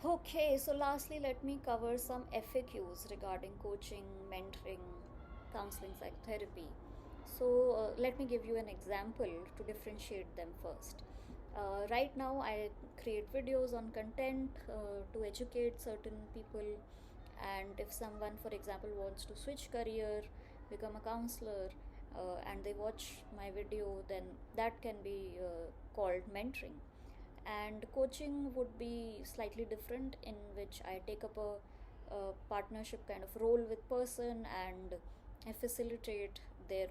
Okay, so lastly, let me cover some FAQs regarding coaching, mentoring, counseling, psychotherapy. So, let me give you an example to differentiate them first. Right now, I create videos on content to educate certain people, and if someone, for example, wants to switch career, become a counselor, and they watch my video, then that can be called mentoring. And coaching would be slightly different, in which I take up a partnership kind of role with person, and I facilitate their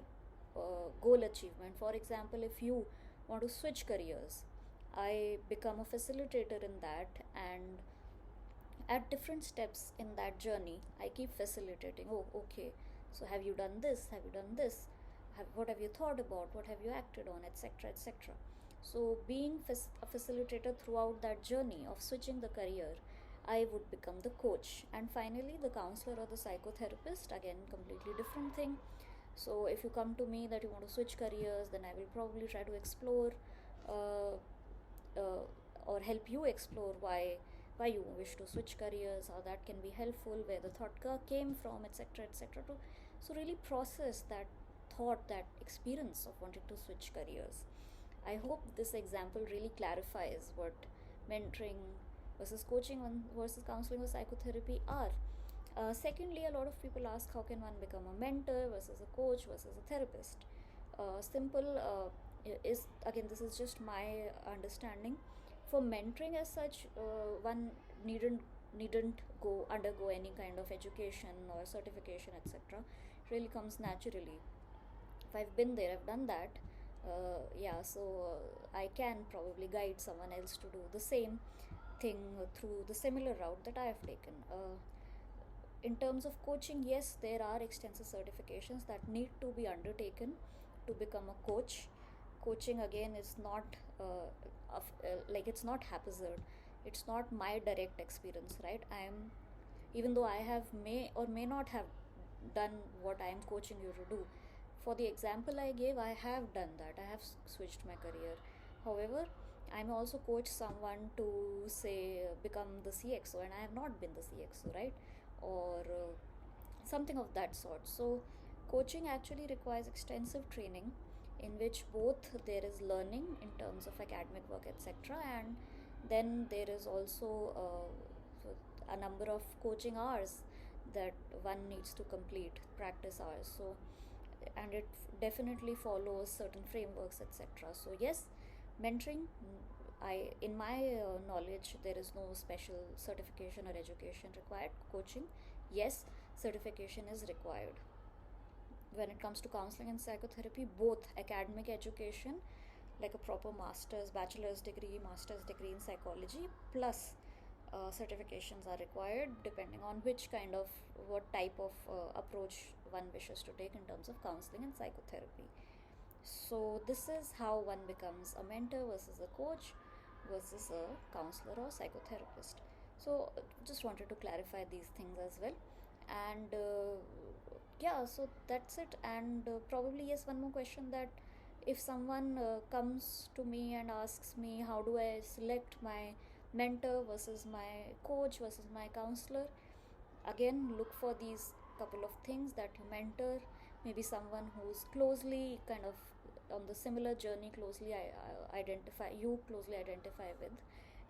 goal achievement. For example, if you want to switch careers, I become a facilitator in that, and at different steps in that journey I keep facilitating. Oh, okay, so have you done this, have you done this, what have you thought about, what have you acted on, etc., etc. So being a facilitator throughout that journey of switching the career, I would become the coach. And finally, the counselor or the psychotherapist, again completely different thing. So if you come to me that you want to switch careers, then I will probably try to explore uh, uh, or help you explore why you wish to switch careers, how that can be helpful, where the thought came from, etc., etc. To so really process that thought, that experience of wanting to switch careers. I hope this example really clarifies what mentoring versus coaching versus counseling or psychotherapy are. Secondly, a lot of people ask, how can one become a mentor versus a coach versus a therapist? Simple is, again, this is just my understanding. For mentoring as such, one needn't go undergo any kind of education or certification, etc. It really comes naturally. If I've been there, I've done that. Yeah, so I can probably guide someone else to do the same thing through the similar route that I have taken. In terms of coaching, yes, there are extensive certifications that need to be undertaken to become a coach. Coaching, again, is not like, it's not haphazard. It's not my direct experience, right? I am, even though I have may or may not have done what I am coaching you to do. For the example I gave, I have done that. I have switched my career. However, I may also coach someone to, say, become the CXO, and I have not been the CXO, right? Or something of that sort. So, coaching actually requires extensive training, in which both there is learning in terms of academic work, etc., and then there is also a number of coaching hours that one needs to complete, practice hours. So, and it definitely follows certain frameworks, etc. So yes, mentoring, I, in my knowledge, there is no special certification or education required. Coaching, yes, certification is required. When it comes to counseling and psychotherapy, both academic education, like a proper master's, bachelor's degree, master's degree in psychology, plus certifications are required, depending on which kind of, what type of approach one wishes to take in terms of counseling and psychotherapy. So this is how one becomes a mentor versus a coach versus a counselor or psychotherapist. So just wanted to clarify these things as well. And yeah, so that's it. And probably, yes, one more question, that if someone comes to me and asks me, how do I select my mentor versus my coach versus my counselor, again, look for these couple of things, that you mentor maybe someone who's closely kind of on the similar journey, closely closely identify with,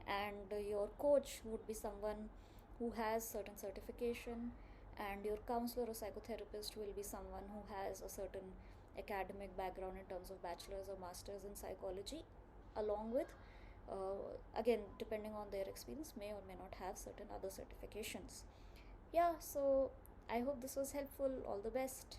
and your coach would be someone who has certain certification, and your counselor or psychotherapist will be someone who has a certain academic background in terms of bachelor's or master's in psychology, along with, again, depending on their experience, may or may not have certain other certifications. Yeah, so I hope this was helpful. All the best.